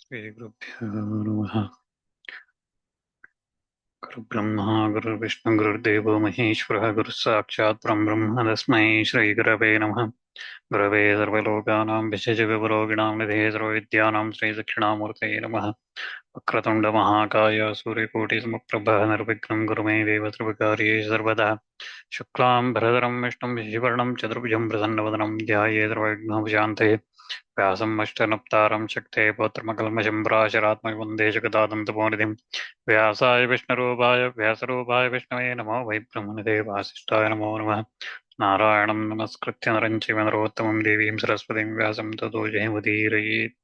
श्रीगुरुभ्यो नमः। गुरुब्रह्मा गुरुर्विष्णु गुरुर्देवो महेश्वरः गुरुः साक्षात् परब्रह्म तस्मै श्रीगुरवे नमः। गुरवे सर्वलोकानां विशेषविभवरोगिणां निधये सर्वविद्यानां श्रीदक्षिणामूर्तये नमः। वक्रतुण्डमहाकाय सूर्यकोटिसमप्रभः निर्विघ्नं कुरु मे देव सर्वकार्येषु सर्वदा। शुक्लां भरधरं विष्णुं शशिवर्णं चतुर्भुजं प्रसन्नवदनं ध्यायेत् सर्वविघ्नोपशान्तये। व्यासम् अष्टनप्तारं शक्ते पौत्रमकल्मषं पराशरात्मकं वन्दे जगदादन्तपोनिधिं। व्यासाय विष्णुरूपाय व्यासरूपाय विष्णवे नमो वै ब्रह्मनिधे वासिष्ठाय नमो नमः। नारायणं नमस्कृत्य नरं चैव नरोत्तमं देवीं सरस्वतीं व्यासं ततो जयमुदीरयेत्।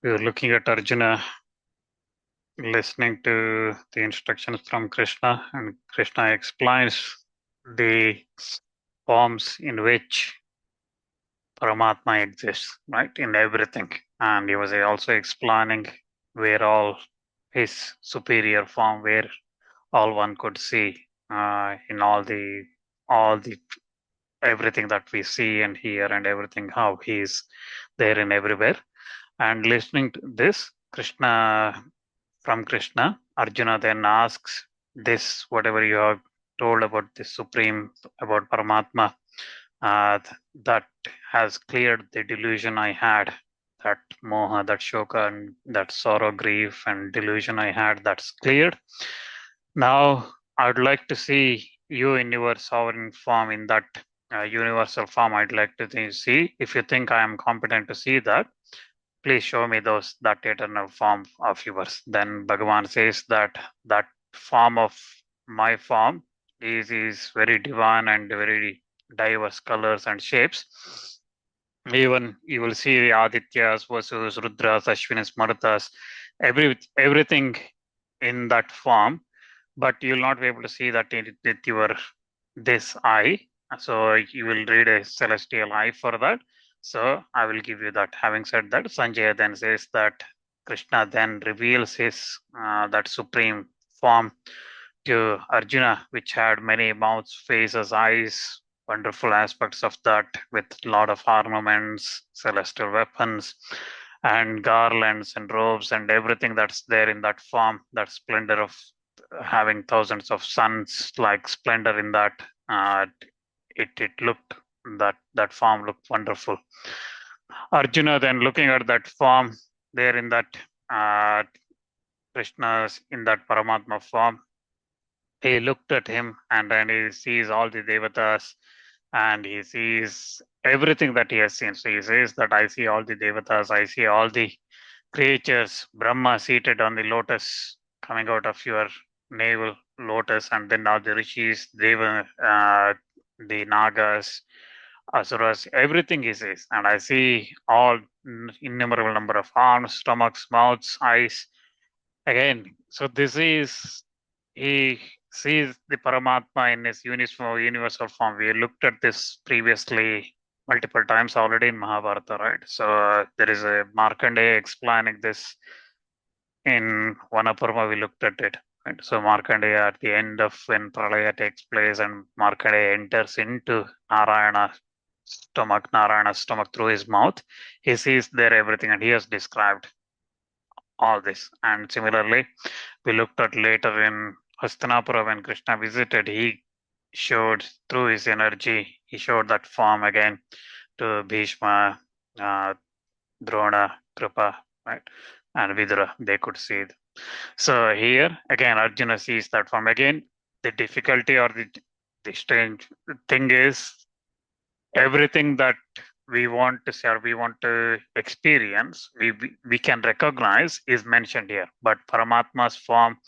We are looking at Arjuna listening to the instructions from Krishna, and Krishna explains the forms in which Paramatma exists, right, in everything. And he was also explaining where all his superior form, where all one could see in all the everything that we see and hear and everything, how he is there in everywhere. And listening to this, from Krishna, Arjuna then asks this, whatever you have told about the Supreme, about Paramatma, uh, that has cleared the delusion I had, that moha, that shoka, and that sorrow, grief, and delusion I had, that's cleared. Now, I would like to see you in your sovereign form, in that universal form. I'd like to see, if you think I am competent to see that, please show me that eternal form of yours. Then Bhagavan says that form of my form is very divine and very diverse colors and shapes. Even you will see the Adityas, Vasus, Rudras, Ashwinis, Marutas, everything in that form, but you will not be able to see that with your this eye. So you will read a celestial eye for that. So I will give you that. Having said that, Sanjaya then says that Krishna then reveals his that supreme form to Arjuna, which had many mouths, faces, eyes, wonderful aspects of that, with a lot of armaments, celestial weapons, and garlands and robes and everything that's there in that form, that splendor of having thousands of suns, like splendor in that. Uh, it looked, that form looked wonderful. Arjuna then looking at that form there in that uh, Krishna's in that Paramatma form, he looked at him, and then he sees all the devatas, and he sees everything that he has seen. So he says that I see all the devatas, I see all the creatures, Brahma seated on the lotus, coming out of your navel lotus, and then all the rishis, Deva, the Nagas, Asuras, everything he says. And I see all innumerable number of arms, stomachs, mouths, eyes. Again, so this is, he sees the Paramatma in his universal form. We looked at this previously multiple times already in Mahabharata, right? So there is a Markandeya explaining this in Vanaparva. We looked at it. Right? So Markandeya, at the end of when Pralaya takes place and Markandeya enters into Narayana's stomach through his mouth, he sees there everything, and he has described all this. And similarly, we looked at later in Hastinapura when Krishna visited, he showed through his energy, he showed that form again to Bhishma, uh, Drona, Kripa, right? And Vidura, they could see it. So here again, Arjuna sees that form. Again, the difficulty or the strange thing is, everything that we want to see or we want to experience, we can recognize is mentioned here. But Paramatma's form,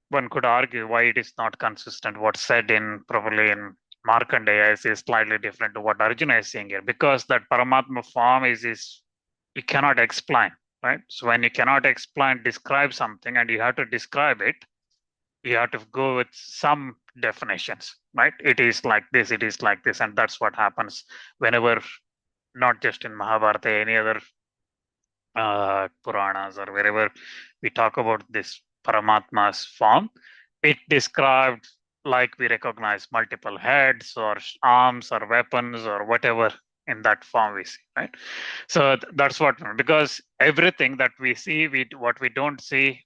one could argue why it is not consistent. What's said in probably in Markandeya is slightly different to what Arjuna is saying here, because that Paramatma form is you cannot explain, right? So when you cannot explain, describe something, and you have to describe it, you have to go with some definitions, right? It is like this, it is like this, and that's what happens whenever, not just in Mahabharata, any other Puranas or wherever we talk about this Paramatma's form, it described like we recognize multiple heads or arms or weapons or whatever in that form we see, right? So that's what, because everything that we see, what we don't see,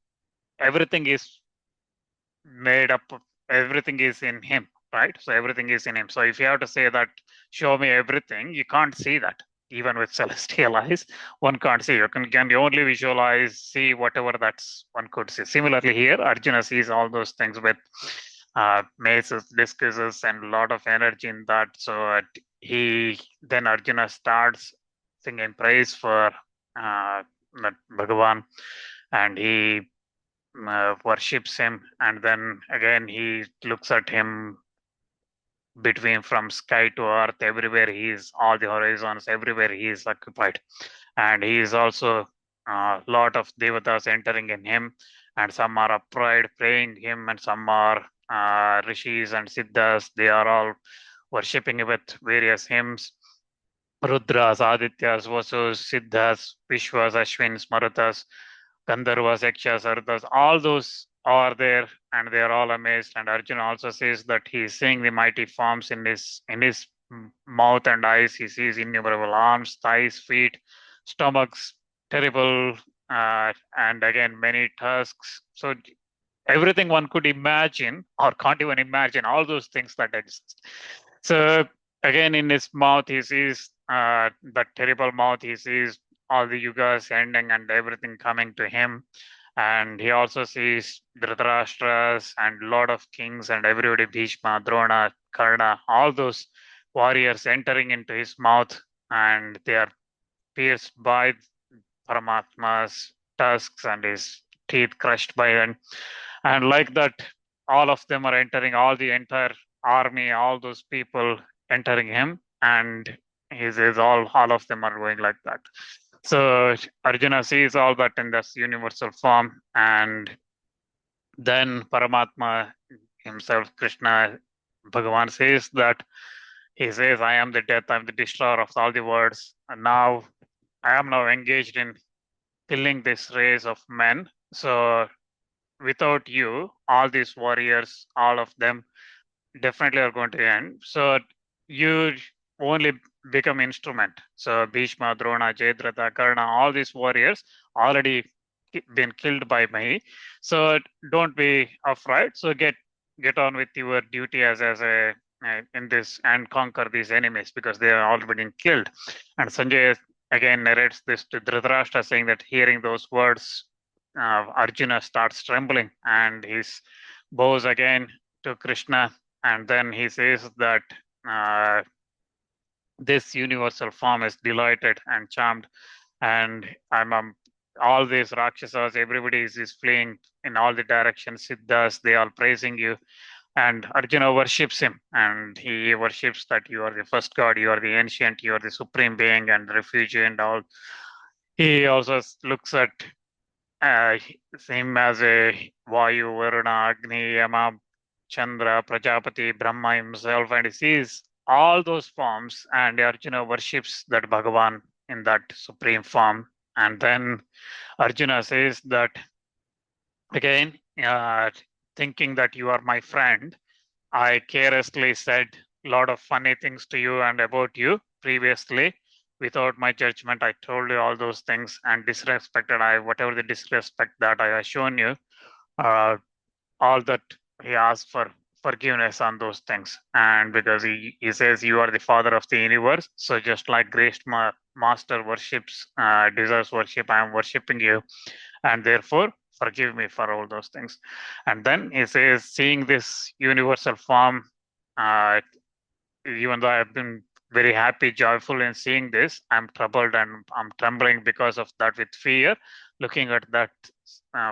everything is made up everything is in him, right? So everything is in him. So if you have to say that, show me everything, you can't see that. Even with celestial eyes, one can't see. You can only visualize, see whatever that's one could see. Similarly here, Arjuna sees all those things with mazes, discourses, and a lot of energy in that. So he then Arjuna starts singing praise for that Bhagavan, and he worships him, and then again he looks at him between from sky to earth, everywhere he is, all the horizons, everywhere he is occupied, and he is also a lot of devatas entering in him, and some are upright praying him, and some are rishis and siddhas, they are all worshipping with various hymns. Rudras, Adityas, Vasus, Siddhas, Vishwas, Ashwins, Marutas, Gandharvas, Yakshas, Arudas, all those are there, and they are all amazed. And Arjuna also says that he is seeing the mighty forms in his mouth and eyes. He sees innumerable arms, thighs, feet, stomachs, terrible, and again many tusks. So everything one could imagine or can't even imagine, all those things that exist. So again, in his mouth, he sees that terrible mouth. He sees all the yugas ending and everything coming to him. And he also sees Dhritarashtra's and lot of kings and everybody, Bhishma, Drona, Karna, all those warriors entering into his mouth, and they are pierced by Paramatma's tusks and his teeth crushed by them. And like that, all of them are entering, all the entire army, all those people entering him. And he says all of them are going like that. So Arjuna sees all that in this universal form. And then Paramatma himself, Krishna, Bhagavan says that he says, I am the death, I am the destroyer of all the worlds. And now I am now engaged in killing this race of men. So without you, all these warriors, all of them definitely are going to end. So you only become instrument. So Bhishma, Drona, Jayadratha, Karna, all these warriors already been killed by me. So don't be afraid. So get on with your duty as a in this and conquer these enemies because they are already been killed. And Sanjay again narrates this to Dhritarashtra, saying that hearing those words, Arjuna starts trembling and he bows again to Krishna, and then he says that uh, this universal form is delighted and charmed, and all these Rakshasas, everybody is fleeing in all the directions. Siddhas, they are praising you, and Arjuna worships him, and he worships that you are the first god, you are the ancient, you are the supreme being and refuge and all. He also looks at uh, him as a Vayu, Varuna, Agni, Yama, Chandra, Prajapati, Brahma himself, and he sees all those forms, and Arjuna worships that Bhagavan in that supreme form. And then Arjuna says that again, thinking that you are my friend, I carelessly said a lot of funny things to you and about you previously. Without my judgment, I told you all those things and disrespected. I whatever the disrespect that I have shown you, uh, all that he asks for forgiveness on those things. And because he says you are the father of the universe, so just like great master worships deserves worship, I am worshiping you, and therefore forgive me for all those things. And then he says, seeing this universal form, uh, even though I've been very happy, joyful in seeing this, I'm troubled and I'm trembling because of that with fear, looking at that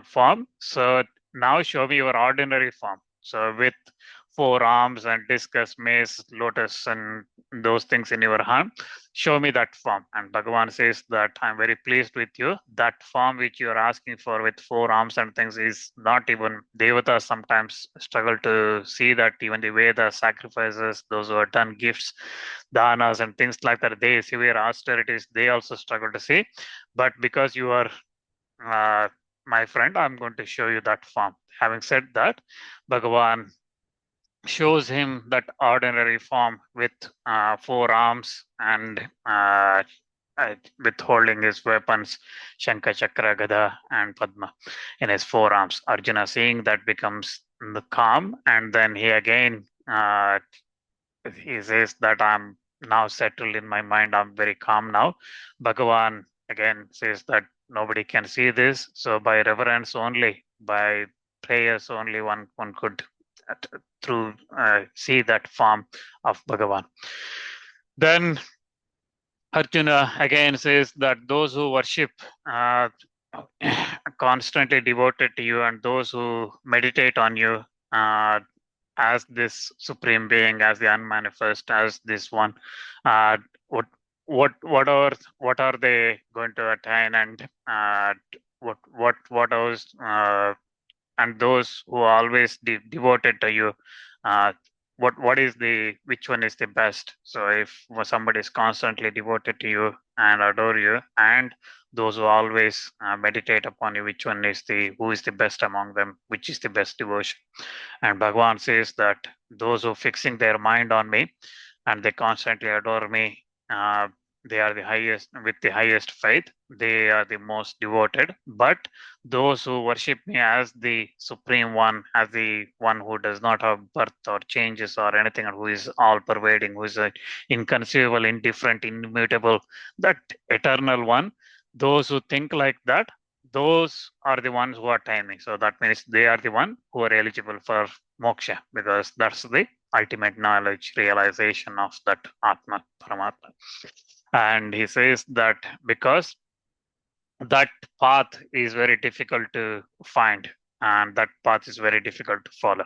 form. So now show me your ordinary form. So with four arms and discus, mace, lotus, and those things in your hand, show me that form. And Bhagavan says that I'm very pleased with you. That form which you're asking for with four arms and things is not even Devatas sometimes struggle to see that, even the Veda sacrifices, those who are done gifts, danas and things like that, they severe austerities, they also struggle to see. But because you are uh, my friend, I'm going to show you that form. Having said that, Bhagavan shows him that ordinary form with four arms and with holding his weapons, Shankha, Chakra, Gada, and Padma in his forearms. Arjuna seeing that becomes the calm, and then he again he says that I'm now settled in my mind, I'm very calm now. Bhagavan again says that nobody can see this, so by reverence only, by prayers only, one could through see that form of Bhagavan. Then Arjuna again says that those who worship uh, constantly devoted to you, and those who meditate on you uh, as this supreme being, as the unmanifest, as this one, uh, what what are they going to attain, and what else and those who are always devoted to you, uh, what is the which one is the best? So if somebody is constantly devoted to you and adore you, and those who always meditate upon you, which one is the who is the best among them, which is the best devotion? And Bhagavan says that those who fixing their mind on me and they constantly adore me, uh, they are the highest with the highest faith. They are the most devoted. But those who worship me as the supreme one, as the one who does not have birth or changes or anything, and who is all pervading, who is inconceivable, indifferent, immutable, that eternal one, those who think like that, those are the ones who are timing. So that means they are the one who are eligible for moksha, because that's the ultimate knowledge realization of that Atma, Paramatma. And he says that because that path is very difficult to find and that path is very difficult to follow.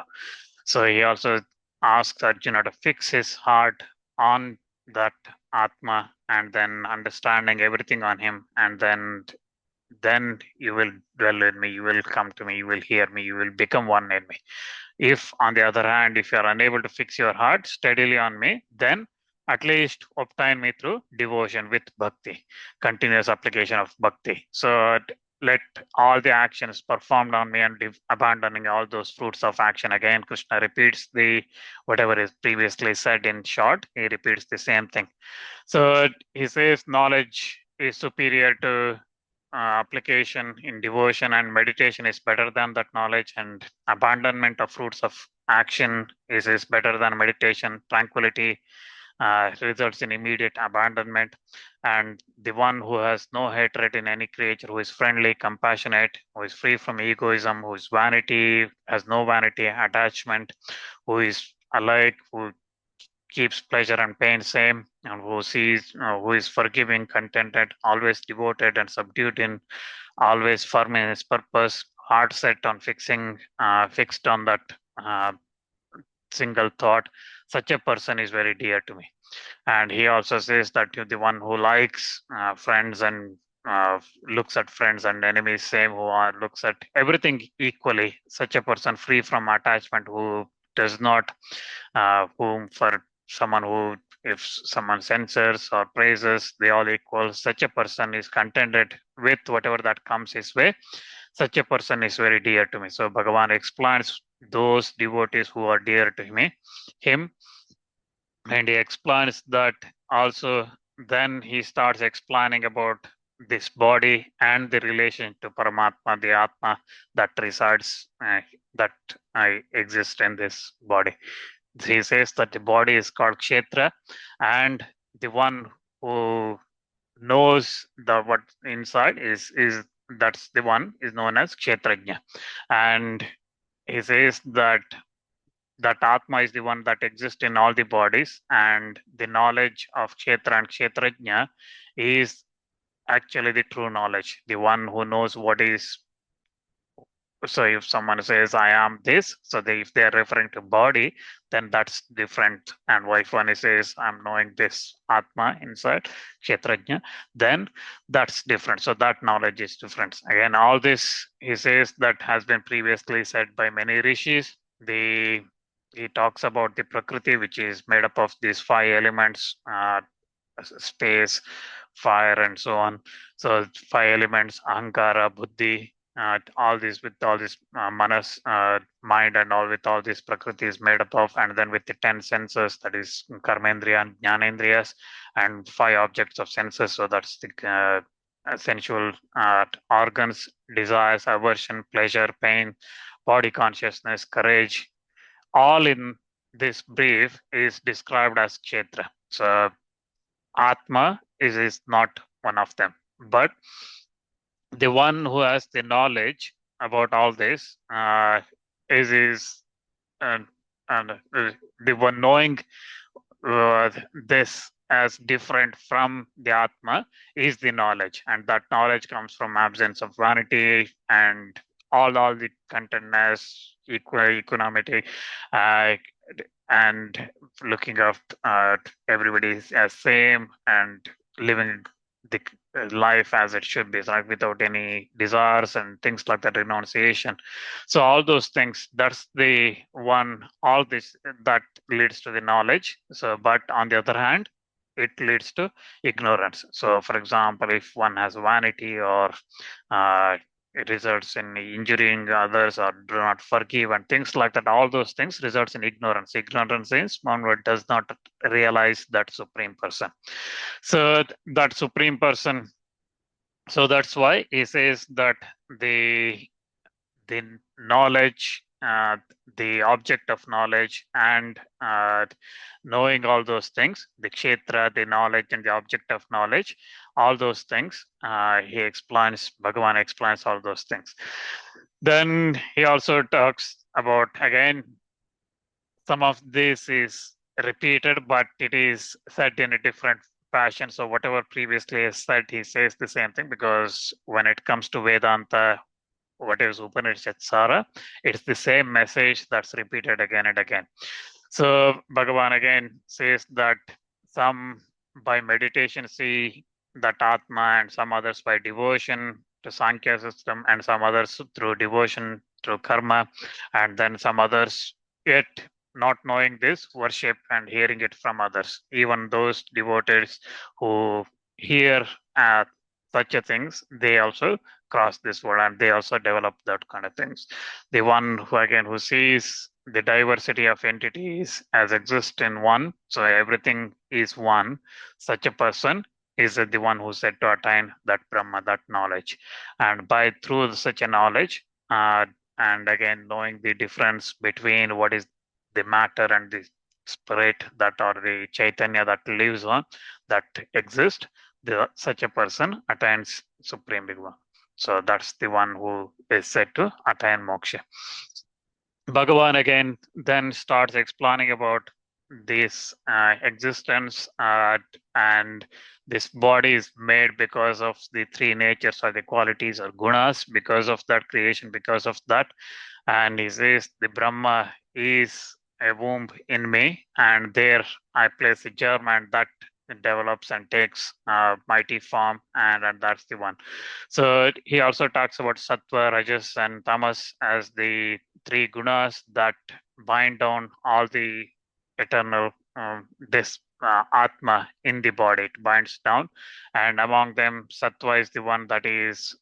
So he also asks Arjuna to fix his heart on that Atma and then understanding everything on him, and then you will dwell in me, you will come to me, you will hear me, you will become one in me. If, on the other hand, if you are unable to fix your heart steadily on me, then at least obtain me through devotion with bhakti, continuous application of bhakti. So let all the actions performed on me and abandoning all those fruits of action. Again, Krishna repeats the whatever is previously said in short, he repeats the same thing. So he says knowledge is superior to application in devotion, and meditation is better than that knowledge, and abandonment of fruits of action is better than meditation. Tranquility results in immediate abandonment, and the one who has no hatred in any creature, who is friendly, compassionate, who is free from egoism, who is vanity, has no vanity attachment, who is alike, who keeps pleasure and pain same, and who sees, who is forgiving, contented, always devoted and subdued in, always firm in his purpose, heart set on fixed on that uh, single thought. Such a person is very dear to me. And he also says that the one who likes friends and looks at friends and enemies same, who are looks at everything equally, such a person free from attachment, who does not whom for someone who, if someone censors or praises, they all equal. Such a person is contented with whatever that comes his way. Such a person is very dear to me. So Bhagavan explains those devotees who are dear to him, and he explains that also. Then he starts explaining about this body and the relation to Paramatma, the Atma that resides, that exists in this body. He says that the body is called Kshetra, and the one who knows the what inside is that's the one is known as Kshetrajna. And he says that that Atma is the one that exists in all the bodies, and the knowledge of Kshetra and Kshetrajna is actually the true knowledge, the one who knows what is. So if someone says I am this, so if they are referring to body, then that's different. And if one says I'm knowing this Atma inside Kshetrajna, then that's different. So that knowledge is different. Again, all this he says that has been previously said by many rishis. He talks about the Prakriti, which is made up of these five elements, space, fire, and so on. So five elements: Ahankara, Buddhi, all this with all this manas, mind, and all with all this prakriti is made up of, and then with the 10 senses, that is karmendriya and jnanendriyas, and 5 objects of senses. So that's the sensual organs, desires, aversion, pleasure, pain, body consciousness, courage, all in this brief is described as kshetra. So Atma is not one of them, but the one who has the knowledge about all this is and the one knowing this as different from the Atma is the knowledge, and that knowledge comes from absence of vanity and all the contentness, equanimity, uh, and looking up everybody as same and living the life as it should be, like without any desires and things like that, renunciation. So all those things, that's the one, all this that leads to the knowledge. So but on the other hand, it leads to ignorance. So for example, if one has vanity, or it results in injuring others, or do not forgive and things like that, all those things results in ignorance. Ignorance is one who does not realize that supreme person. So that supreme person, so that's why he says that the the knowledge, the object of knowledge, and knowing all those things, the kshetra, the knowledge, and the object of knowledge, all those things, he explains, Bhagavan explains all those things. Then he also talks about, again, some of this is repeated, but it is said in a different fashion. So whatever previously is said, he says the same thing, because when it comes to Vedanta, what is Upanishad Sara, it's the same message that's repeated again and again. So Bhagavan again says that some by meditation see that Atma, and some others by devotion to Sankhya system, and some others through devotion through karma, and then some others yet not knowing this worship and hearing it from others. Even those devotees who hear such a things, they also cross this world, and they also develop that kind of things. The one who again who sees the diversity of entities as exist in one, so everything is one, such a person is the one who's said to attain that Brahma, that knowledge. And by through such a knowledge, and again knowing the difference between what is the matter and the spirit, that or the Chaitanya that lives on, that exists, such a person attains Supreme Bhagavan. So that's the one who is said to attain moksha. Bhagavan again then starts explaining about this existence, and this body is made because of the 3 natures or the qualities or gunas, because of that creation, because of that. And he says the Brahma is a womb in me, and there I place a germ, and that develops and takes mighty form, and that's the one. So he also talks about sattva, rajas, and tamas as the 3 gunas that bind down all the eternal this atma in the body. It binds down, and among them, sattva is the one that is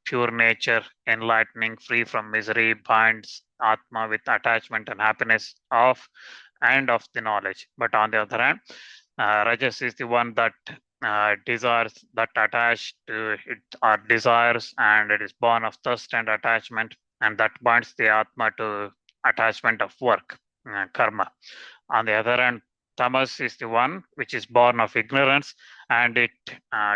pure nature, enlightening, free from misery, binds atma with attachment and happiness of and of the knowledge. But on the other hand, rajas is the one that desires, that attached to it are desires, and it is born of thirst and attachment, and that binds the atma to attachment of work, karma. On the other hand, tamas is the one which is born of ignorance, and it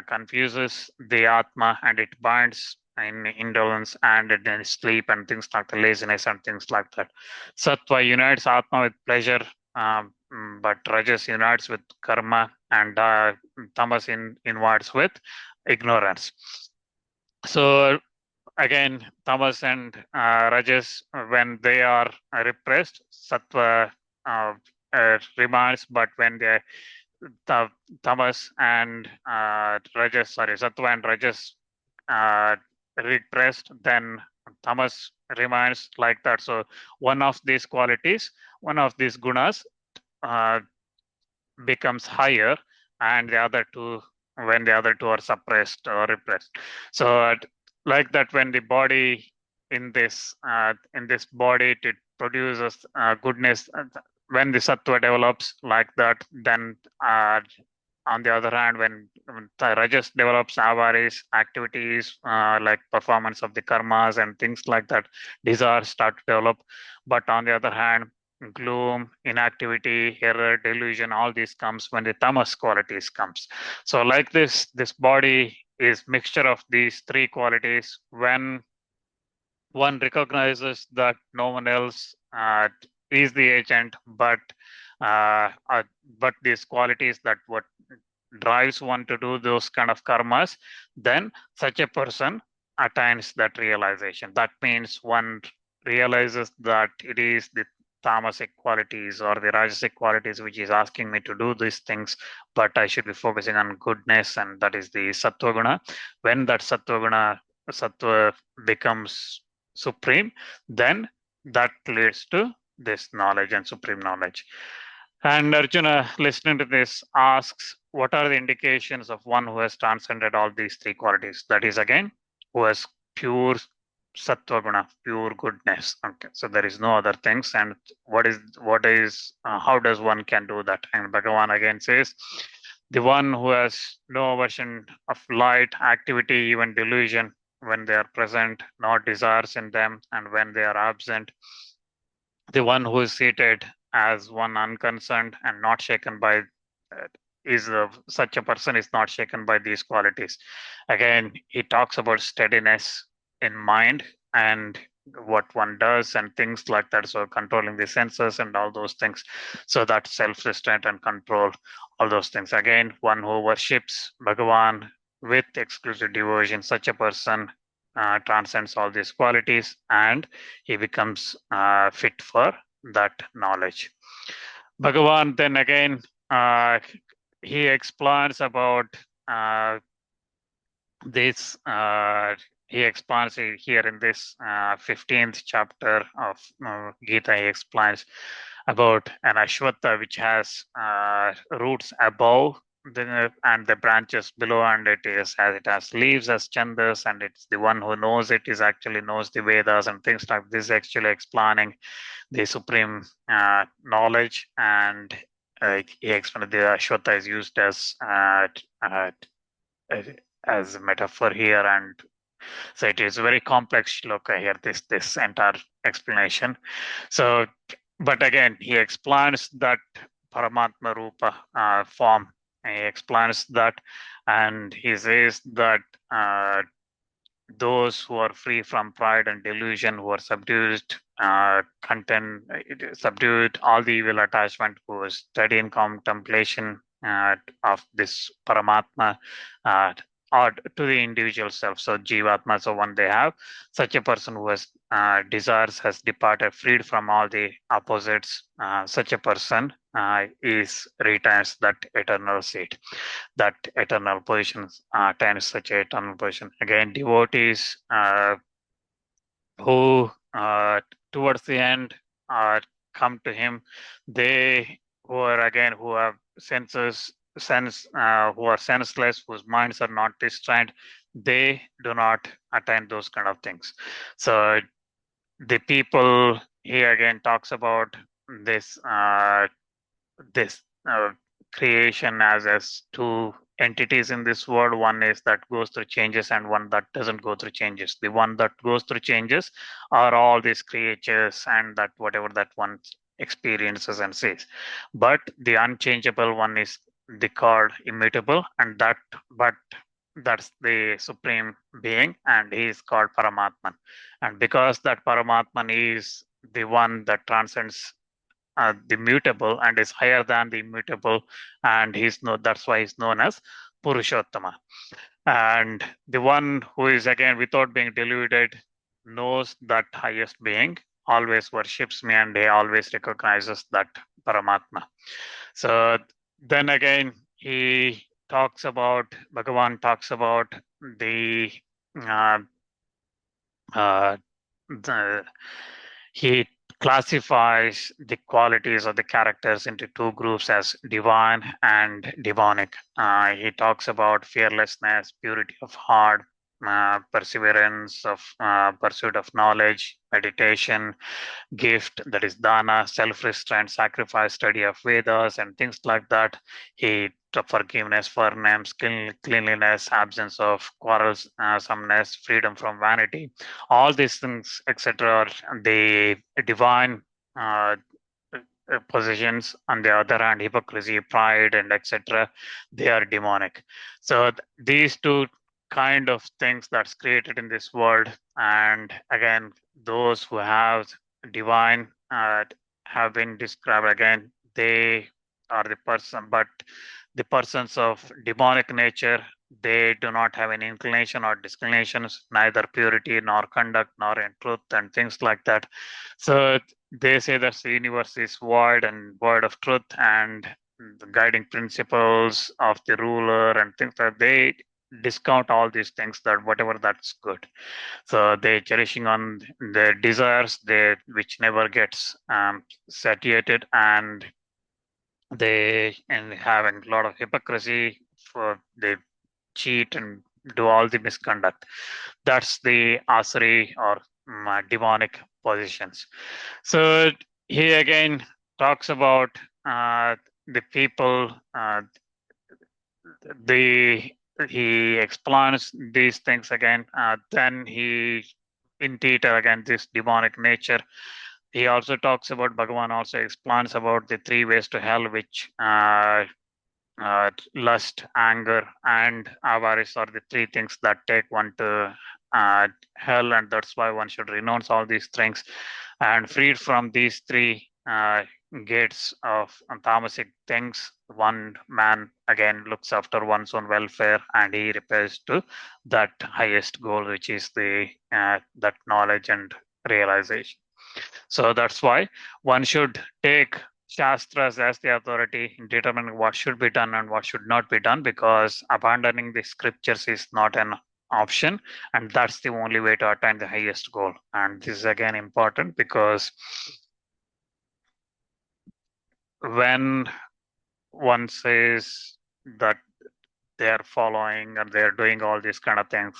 confuses the atma, and it binds in indolence and in sleep and things like the laziness and things like that. Sattva unites atma with pleasure, but rajas unites with karma, and tamas invites with ignorance. So again, tamas and rajas, when they are repressed, sattva remains, but when they tamas and sattva and rajas repressed, then tamas remains like that. So one of these qualities, one of these gunas uh, becomes higher, and the other two, when the other two are suppressed or repressed. So like that when the body in this body it produces goodness, when the sattva develops like that, then on the other hand, when the rajas develops, avarice activities like performance of the karmas and things like that, desires start to develop. But on the other hand, gloom, inactivity, error, delusion, all these comes when the tamas qualities comes. So like this body is mixture of these three qualities. When one recognizes that no one else is the agent, uh, uh, but these qualities that what drives one to do those kind of karmas, then such a person attains that realization. That means one realizes that it is the tamasic qualities or the rajasic qualities which is asking me to do these things, but I should be focusing on goodness, and that is the sattva guna. When that sattva becomes supreme, then that leads to this knowledge and supreme knowledge. And Arjuna, listening to this, asks, what are the indications of one who has transcended all these three qualities? That is, again, who has pure sattva guna, pure goodness. Okay, so there is no other things. And how does one can do that? And Bhagavan again says, the one who has no aversion of light, activity, even delusion, when they are present, no desires in them, and when they are absent, the one who is seated as one unconcerned and not shaken by such a person is not shaken by these qualities. Again, he talks about steadiness in mind and what one does and things like that. So controlling the senses and all those things. So that self-restraint and control, all those things. Again, one who worships Bhagavan with exclusive devotion, such a person transcends all these qualities and he becomes fit for that knowledge. Bhagavan then again, uh, he explains about uh, this. He explains it here in this 15th chapter of Gita. He explains about an ashwatha which has roots above and the branches below, and it has leaves as chandas, and it's the one who knows it is actually knows the Vedas and things like this, actually explaining the supreme knowledge. And he explained the ashwatha is used uh, as a metaphor here, and so it is a very complex shloka here, this entire explanation. So, but again, he explains that Paramatma Rupa form. He explains that, and he says that uh, those who are free from pride and delusion, who are subdued, subdued all the evil attachment, who is steady in contemplation of this Paramatma, uh, or to the individual self. So Jivatma, so one they have, such a person who has desires has departed, freed from all the opposites. Such a person is retains that eternal seat, that eternal position, attains such eternal position. Again, devotees who towards the end come to him, they who are again who have who are senseless, whose minds are not restrained, they do not attain those kind of things. So the people he again talks about this this creation as two entities in this world. One is that goes through changes and one that doesn't go through changes. The one that goes through changes are all these creatures and that whatever that one experiences and sees. But the unchangeable one is the called immutable, and but that's the supreme being, and he is called Paramatman. And because that Paramatman is the one that transcends the mutable and is higher than the immutable, and that's why he's known as Purushottama. And the one who is again without being deluded knows that highest being, always worships me, and he always recognizes that Paramatma. So then again, Bhagavan talks about the uh, uh, the he classifies the qualities of the characters into two groups as divine and demonic. He talks about fearlessness, purity of heart, perseverance, of pursuit of knowledge, meditation, gift, that is dana, self-restraint, sacrifice, study of Vedas, and things like that. He forgiveness, firmness, cleanliness, absence of quarrels, someness, freedom from vanity. All these things, etc., are the divine uh, positions. On the other hand, hypocrisy, pride, and etc., they are demonic. So these two kind of things that's created in this world, and again, those who have divine have been described again. They are the person, but the persons of demonic nature, they do not have any inclination or disinclinations, neither purity nor conduct nor in truth and things like that. So they say that the universe is void and void of truth, and the guiding principles of the ruler and things like that, they discount all these things, that whatever that's good. So they cherishing on their desires, they which never gets satiated, and they and having a lot of hypocrisy, for they cheat and do all the misconduct. That's the asari or demonic positions. So he again talks about the people. The he explains these things again. Then he in detail again this demonic nature. He also talks about Bhagavan also explains about the three ways to hell, which lust, anger, and avarice are the three things that take one to hell, and that's why one should renounce all these things. And freed from these three gates of tamasic things, one man again looks after one's own welfare, and he repairs to that highest goal, which is the that knowledge and realization. So that's why one should take Shastras as the authority in determining what should be done and what should not be done, because abandoning the scriptures is not an option, and that's the only way to attain the highest goal. And this is again important because when one says that they are following and they are doing all these kind of things,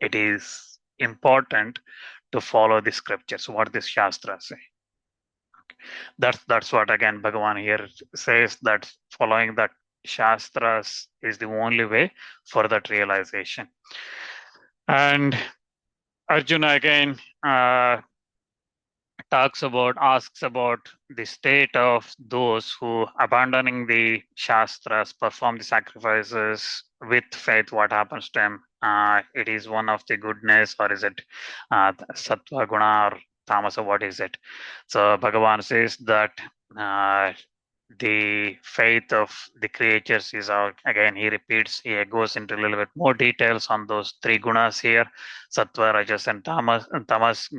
it is important to follow the scriptures, what the Shastras say. That's what again Bhagavan here says, that following that Shastras is the only way for that realization. And Arjuna again asks about the state of those who, abandoning the Shastras, perform the sacrifices with faith. What happens to them? It is one of the goodness, or is it Sattva, Guna, or Tamasa? What is it? So Bhagavan says that uh, the faith of the creatures is out. Again, he repeats, he goes into a little bit more details on those three gunas here: Sattva, Rajas, and Tamasic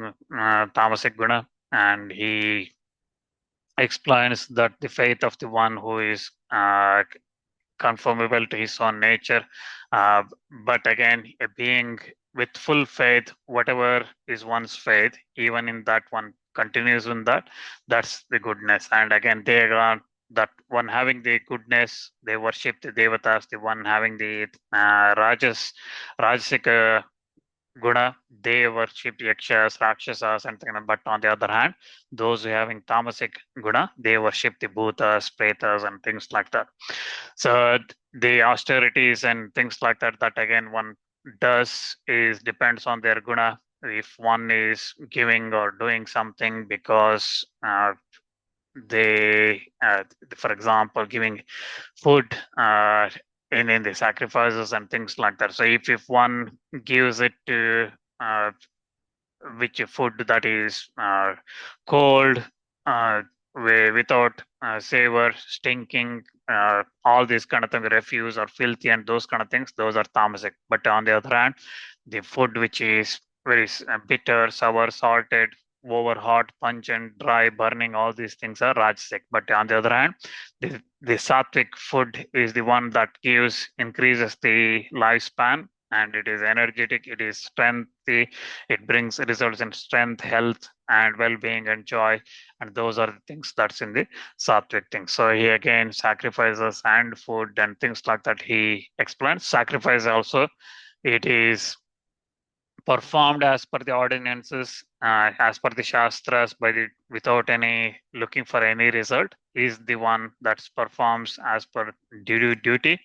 guna. And he explains that the faith of the one who is conformable to his own nature. Uh, but again, a being with full faith, whatever is one's faith, even in that one continues in that, that's the goodness. And again, they are that one having the goodness, they worship the devatas, the one having the rajasic guna, they worship yakshas, rakshasas, and things. But on the other hand, those who having tamasic guna, they worship the bhutas, pretas, and things like that. So the austerities and things like that, that again one does is depends on their guna. If one is giving or doing something because they, for example, giving food in the sacrifices and things like that. So if one gives it to which food that is cold, uh, without savor, stinking, all these kind of things, refuse or filthy, and those kind of things, those are tamasic. But on the other hand, the food which is very bitter, sour, salted, over hot, pungent, dry, burning, all these things are rajasic. But on the other hand, the sattvic food is the one that increases the lifespan, and it is energetic, it is strength, it brings results in strength, health, and well-being and joy. And those are the things that's in the sattvic things. So he again sacrifices and food and things like that. He explains sacrifice also. It is performed as per the ordinances, as per the shastras, without any looking for any result, is the one that performs as per duty.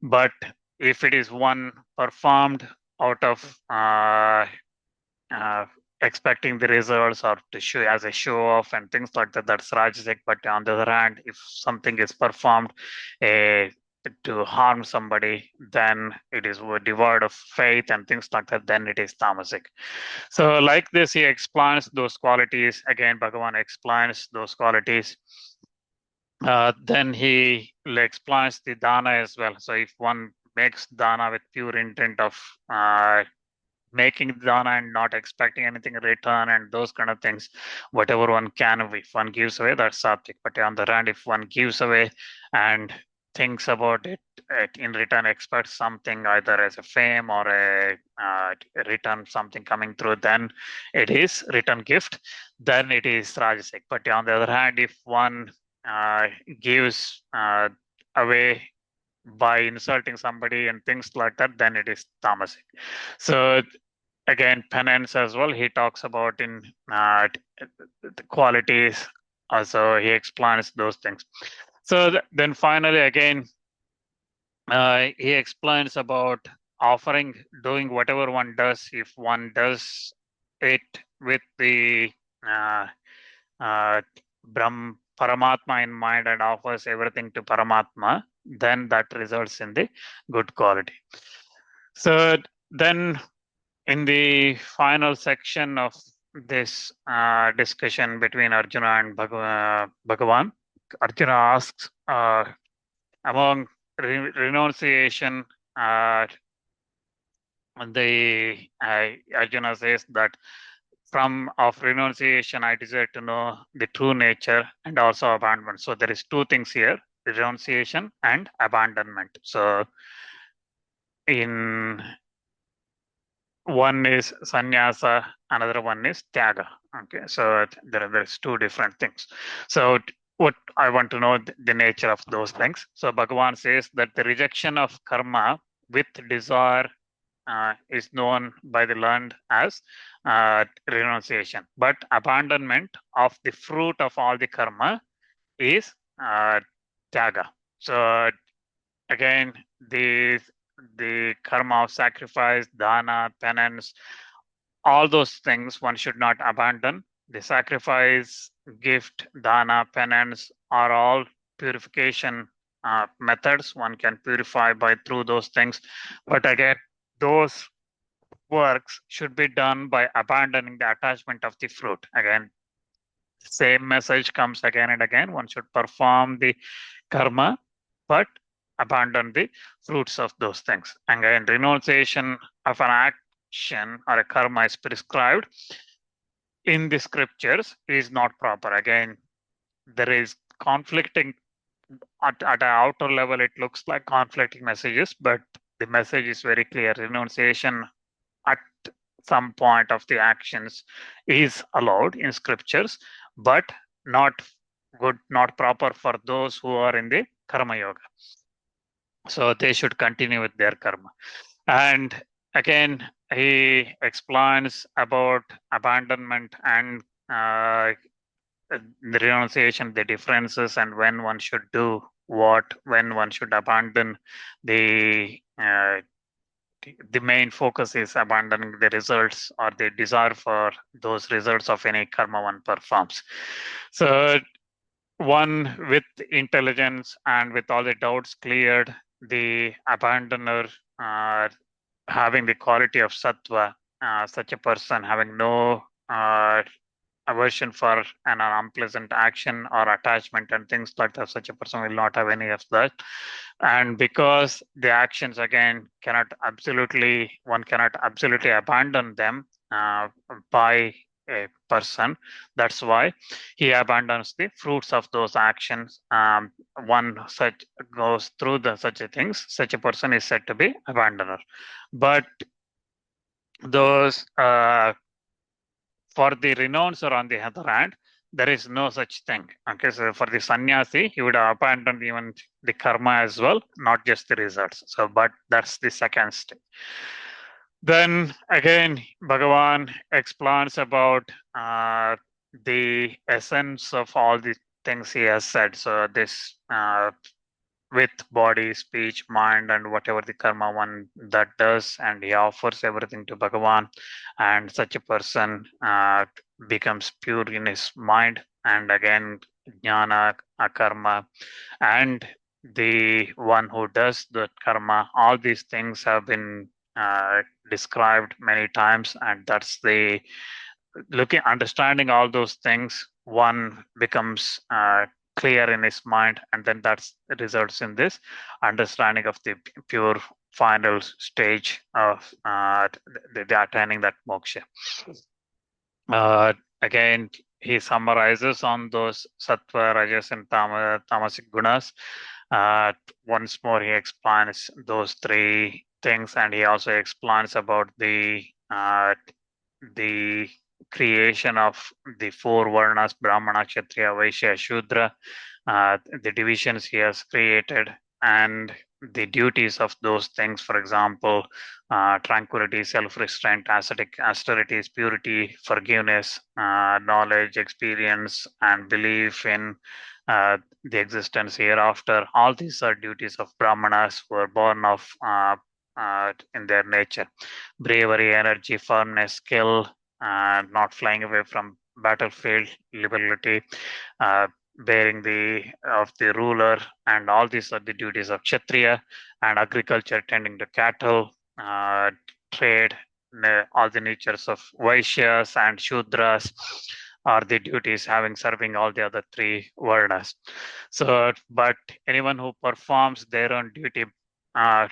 But if it is one performed out of uh, expecting the results or to show as a show off and things like that, that's rajasic. But on the other hand, if something is performed uh, to harm somebody, then it is devoid of faith and things like that, then it is tamasic. So like this, he explains those qualities. Again, Bhagavan explains those qualities. Then he explains the dana as well. So if one makes dana with pure intent of making dana and not expecting anything in return and those kind of things, whatever one can, if one gives away, that's sattvic. But on the other hand, if one gives away and thinks about it, in return expects something either as a fame or a return something coming through, then it is return gift, then it is rajasic. But on the other hand, if one uh, gives away by insulting somebody and things like that, then it is tamasic. So again, penance as well, he talks about in the qualities. Also, he explains those things. So then finally, again, he explains about offering, doing whatever one does. If one does it with the uh, uh, Paramatma in mind and offers everything to Paramatma, then that results in the good quality. So then in the final section of this discussion between Arjuna and Bhagavan, Arjuna asks, among renunciation, Arjuna says that from of renunciation, I desire to know the true nature and also abandonment. So there is two things here: renunciation and abandonment. So in one is sannyasa, another one is tyaga. Okay, so there's two different things. So what I want to know the nature of those things. So Bhagavan says that the rejection of karma with desire is known by the learned as renunciation, but abandonment of the fruit of all the karma is tyaga. So again, the karma of sacrifice, dana, penance, all those things one should not abandon. The sacrifice, gift, dana, penance are all purification methods. One can purify by through those things. But again, those works should be done by abandoning the attachment of the fruit. Again, same message comes again and again. One should perform the karma, but abandon the fruits of those things. Again, renunciation of an action or a karma is prescribed in the scriptures is not proper. Again, there is conflicting at an outer level, it looks like conflicting messages, but the message is very clear. Renunciation at some point of the actions is allowed in scriptures, but not good, not proper for those who are in the karma yoga. So they should continue with their karma. And again, he explains about abandonment and the renunciation, the differences, and when one should do what, when one should abandon the main focus is abandoning the results or the desire for those results of any karma one performs. So one with intelligence and with all the doubts cleared, the abandoner having the quality of sattva, such a person having no aversion for an unpleasant action or attachment and things like that, such a person will not have any of that. And because the actions again one cannot absolutely abandon them by a person, that's why he abandons the fruits of those actions. One such goes through the such a things, such a person is said to be abandoner. But those for the renouncer, on the other hand, there is no such thing. Okay, so for the sannyasi, he would have abandoned even the karma as well, not just the results. So, but that's the second stage. Then again, Bhagavan explains about the essence of all the things he has said. So this with body, speech, mind, and whatever the karma one that does, and he offers everything to Bhagavan, and such a person becomes pure in his mind, and again, jnana, karma, and the one who does the karma. All these things have been described many times, and that's the understanding all those things. One becomes clear in his mind, and then that results in this understanding of the pure final stage of the attaining that moksha. Again, he summarizes on those sattva, rajas, and tamasic gunas. Once more, he explains those three things, and he also explains about the creation of the four varnas: Brahmana, Kshatriya, Vaishya, Shudra, the divisions he has created, and the duties of those things. For example, tranquility, self-restraint, ascetic, austerities, purity, forgiveness, knowledge, experience, and belief in the existence hereafter. All these are duties of Brahmanas who are born of in their nature. Bravery, energy, firmness, skill, not flying away from battlefield, liberality, uh, bearing the of the ruler, and all these are the duties of Kshatriya, and agriculture, tending to cattle, trade, all the natures of Vaishyas and Shudras are the duties having serving all the other three Varnas. So, but anyone who performs their own duty uh,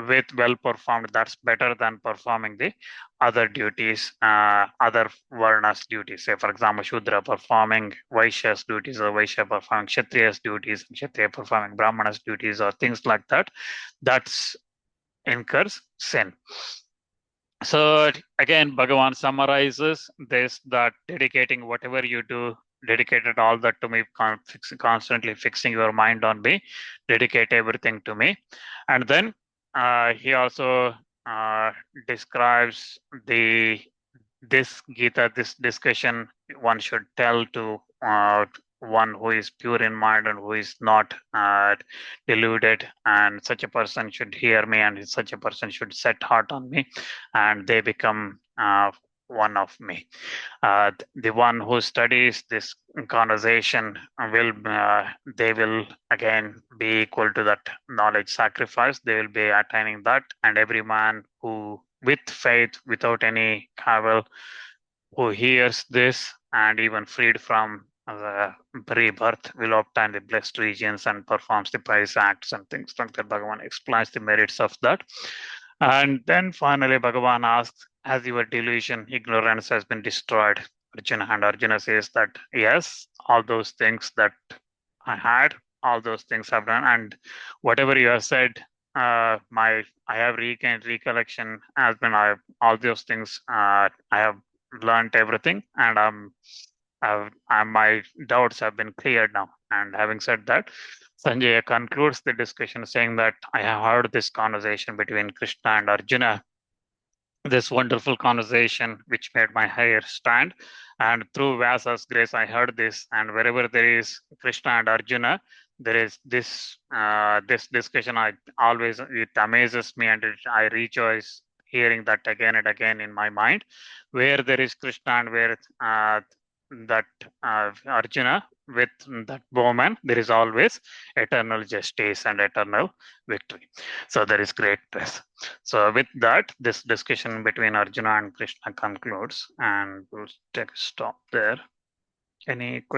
with well performed, that's better than performing the other duties, other Varnas duties. Say, for example, Shudra performing Vaishya's duties, or Vaishya performing Kshatriya's duties, Kshatriya performing Brahmana's duties, or things like that. That's incurs sin. So again, Bhagavan summarizes this, that dedicating whatever you do, dedicated all that to me, constantly fixing your mind on me, dedicate everything to me. And then he also uh, describes the this Gita, this discussion one should tell to one who is pure in mind and who is not deluded, and such a person should hear me, and such a person should set heart on me, and they become one of me. The one who studies this conversation will they will again be equal to that knowledge sacrifice. They will be attaining that, and every man who with faith, without any cavil, who hears this and even freed from the rebirth, will obtain the blessed regions and performs the pious acts and things like that. Bhagavan explains the merits of that. And then finally, Bhagavan asks, has your delusion, ignorance has been destroyed? Arjuna, and Arjuna says that yes, all those things that I had, all those things have done, and whatever you have said, I have regained recollection has been all those things. I have learned everything, and my doubts have been cleared now. And having said that, Sanjay concludes the discussion saying that I have heard this conversation between Krishna and Arjuna, this wonderful conversation which made my hair stand. And through Vyasa's grace, I heard this. And wherever there is Krishna and Arjuna, there is this discussion. I always it amazes me, and I rejoice hearing that again and again in my mind. Where there is Krishna and where that Arjuna with that bowman, there is always eternal justice and eternal victory. So there is great bliss. So with that, this discussion between Arjuna and Krishna concludes, and we'll take a stop there. Any questions?